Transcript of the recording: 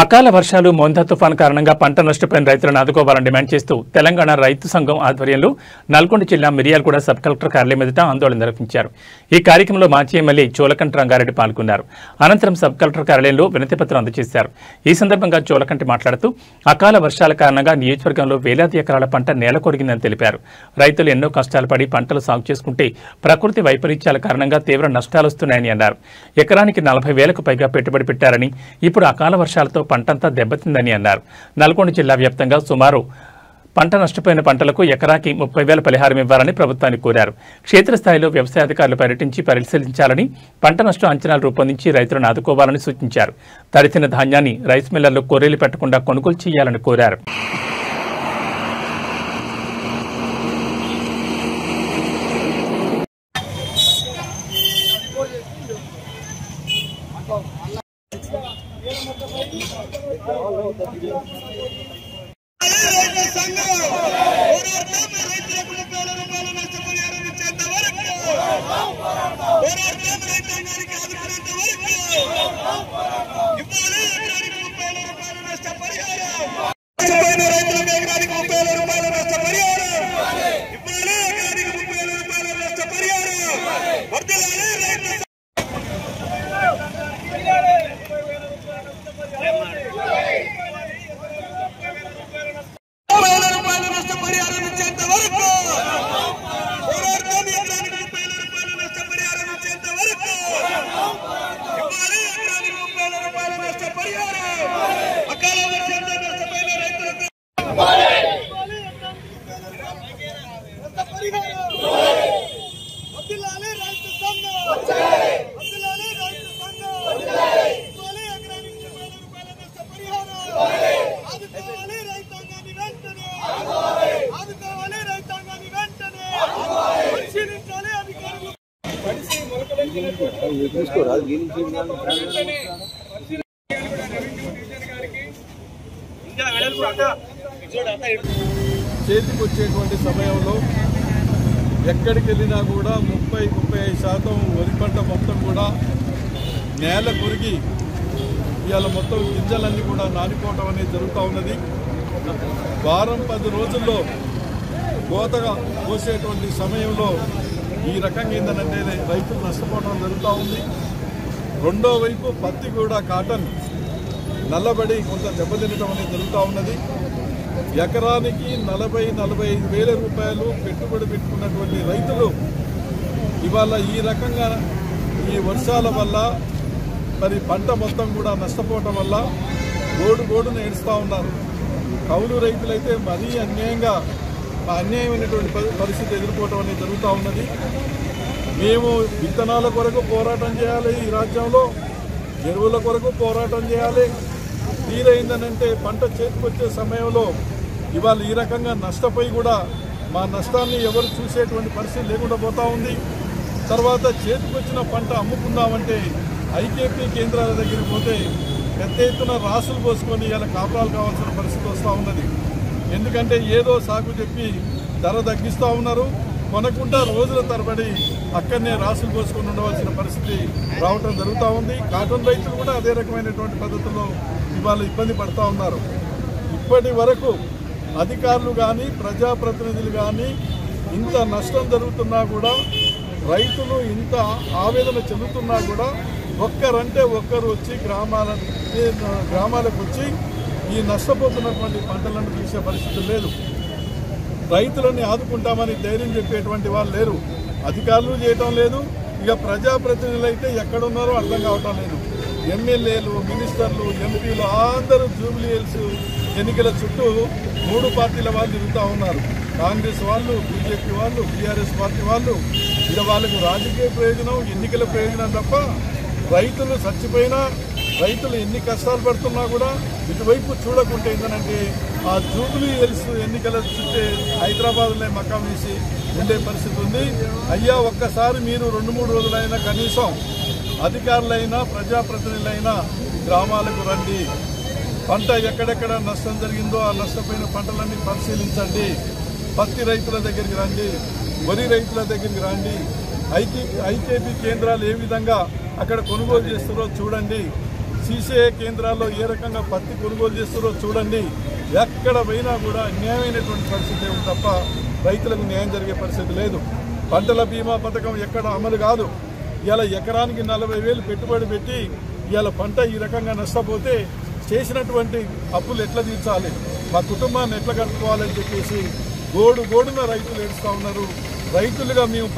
అకాల వర్షాలు మోందా తుఫాన్ కారణంగా పంట నష్టపోయిన రైతులను ఆదుకోవాలని డిమాండ్ చేస్తూ తెలంగాణ రైతు సంఘం ఆధ్వర్యంలో నల్గొండ జిల్లా మిర్యాలగూడ సబ్ కలెక్టర్ కార్యాలయం ఎదుట ఆందోళన నిర్వహించారు। ఈ కార్యక్రమంలో మాజీ ఎమ్మెల్యే చోలకంటి రంగారెడ్డి పాల్గొన్నారు। అనంతరం సబ్ కలెక్టర్ కార్యాలయంలో వినతిపత్రం అందజేశారు। ఈ సందర్భంగా చోలకంటి మాట్లాడుతూ అకాల వర్షాల కారణంగా నియోజకవర్గంలో వేలాది ఎకరాల పంట నేలకొరిగిందని తెలిపారు। రైతులు ఎన్నో కష్టాలు పడి పంటలు సాగు చేసుకుంటే ప్రకృతి వైపరీత్యాల కారణంగా తీవ్ర నష్టాలు వస్తున్నాయని అన్నారు। ఎకరానికి 40,000కు పైగా పెట్టుబడి పెట్టారని ఇప్పుడు అకాల వర్షాలతో పంటంతా దెబ్బతిందని అన్నారు। నల్గొండ జిల్లా వ్యాప్తంగా సుమారు పంట నష్టపోయిన పంటలకు ఎకరాకి 30,000 పరిహారం ఇవ్వాలని ప్రభుత్వాన్ని కోరారు। క్షేత్రస్థాయిలో వ్యవసాయ అధికారులు పర్యటించి పరిశీలించాలని, పంట నష్టం అంచనాలు రూపొందించి రైతులను ఆదుకోవాలని సూచించారు। తడిసిన ధాన్యాన్ని రైస్ మిల్లర్లు కొర్రీలు పెట్టకుండా కొనుగోలు చేయాలని కోరారు। చేతికి వచ్చేటువంటి సమయంలో ఎక్కడికి వెళ్ళినా కూడా 30-35% వరి పంట మొత్తం కూడా నేల కొరిగి ఇవాళ మొత్తం గింజలన్నీ కూడా నానిపోవటం అనేది జరుగుతూ ఉన్నది। వారం 10 రోజుల్లో కోతగా కోసేటువంటి సమయంలో ఈ రకంగా ఏంటంటే రైతులు నష్టపోవడం జరుగుతూ ఉంది। రెండో వైపు పత్తి కూడా కాటన్ నల్లబడి కొంత దెబ్బతినటం అనేది జరుగుతూ ఉన్నది। ఎకరానికి 40-45 వేల రూపాయలు పెట్టుబడి పెట్టుకున్నటువంటి రైతులు ఇవాళ ఈ రకంగా ఈ వర్షాల వల్ల మరి పంట మొత్తం కూడా నష్టపోవటం వల్ల గోడును ఏడుస్తూ ఉన్నారు। కౌలు రైతులైతే మరీ అన్యాయమైనటువంటి పరిస్థితి ఎదుర్కోవటం అనేది జరుగుతూ ఉన్నది। మేము విత్తనాల కొరకు పోరాటం చేయాలి, ఈ రాజ్యంలో ఎరువుల కొరకు పోరాటం చేయాలి। తీరైందనంటే పంట చేతికొచ్చే సమయంలో ఇవాళ ఈ రకంగా నష్టపోయి కూడా మా నష్టాన్ని ఎవరు చూసేటువంటి పరిస్థితి లేకుండా పోతూ ఉంది। తర్వాత చేతికొచ్చిన పంట అమ్ముకుందామంటే ఐకేపీ కేంద్రాల దగ్గరికి పోతే పెద్ద ఎత్తున రాసులు పోసుకొని ఇలా కాపురాలు కావాల్సిన పరిస్థితి వస్తూ ఉన్నది। ఎందుకంటే ఏదో సాగు చెప్పి ధర తగ్గిస్తూ ఉన్నారు, కొనకుండా రోజుల తరబడి అక్కడనే రాసులు పోసుకొని ఉండవలసిన పరిస్థితి రావటం జరుగుతూ ఉంది। కాటన్ రైతులు కూడా అదే రకమైనటువంటి పద్ధతుల్లో ఇవాళ ఇబ్బంది పడుతూ ఉన్నారు। ఇప్పటి వరకు అధికారులు కానీ ప్రజాప్రతినిధులు కానీ ఇంత నష్టం జరుగుతున్నా కూడా, రైతులు ఇంత ఆవేదన చెందుతున్నా కూడా ఒక్కరంటే ఒక్కరు వచ్చి గ్రామాలకు వచ్చి ఈ నష్టపోతున్నటువంటి పంటలను తీసే పరిస్థితి లేదు। రైతులని ఆదుకుంటామని ధైర్యం చెప్పేటువంటి వాళ్ళు లేరు, అధికారులు చేయటం లేదు। ఇక ప్రజాప్రతినిధులు అయితే ఎక్కడున్నారో అర్థం కావటం లేదు। ఎమ్మెల్యేలు, మినిస్టర్లు, ఎంపీలు అందరూ జూబ్లీ హిల్స్ ఎన్నికల చుట్టూ 3 పార్టీల వాళ్ళు తిరుగుతూ ఉన్నారు। కాంగ్రెస్ వాళ్ళు, బీజేపీ వాళ్ళు, టీఆర్ఎస్ పార్టీ వాళ్ళు। ఇక వాళ్ళకు రాజకీయ ప్రయోజనం, ఎన్నికల ప్రయోజనం తప్ప రైతులు చచ్చిపోయినా, రైతులు ఎన్ని కష్టాలు పడుతున్నా కూడా ఇటువైపు చూడకుంటే ఏంటంటే ఆ జూబ్లీ హిల్స్ ఎన్నికల చుట్టే హైదరాబాద్లో మకాం వేసి ఉండే పరిస్థితి ఉంది। అయ్యా ఒక్కసారి మీరు 2-3 రోజులైనా కనీసం అధికారులైనా ప్రజాప్రతినిధులైనా గ్రామాలకు రండి, పంట ఎక్కడెక్కడ నష్టం జరిగిందో ఆ నష్టపోయిన పంటలన్నీ పరిశీలించండి, పత్తి రైతుల దగ్గరికి రండి, వరి రైతుల దగ్గరికి రండి, ఐకేపీ కేంద్రాలు ఏ విధంగా అక్కడ కొనుగోలు చేస్తారో చూడండి, సీసీఐ కేంద్రాల్లో ఏ రకంగా పత్తి కొనుగోలు చేస్తారో చూడండి. ఎక్కడ పోయినా కూడా న్యాయమైనటువంటి పరిస్థితి ఉంది తప్ప రైతులకు న్యాయం జరిగే పరిస్థితి లేదు. పంటల బీమా పథకం ఎక్కడ అమలు కాదు. ఇలా ఎకరానికి 40,000 పెట్టుబడి పెట్టి ఇలా పంట ఈ రకంగా నష్టపోతే చేసినటువంటి అప్పులు ఎట్లా తీర్చాలి, మా కుటుంబాన్ని ఎట్లా కట్టుకోవాలని చెప్పేసి గోడున రైతులు ఏడుస్తూ ఉన్నారు. రైతులుగా మేము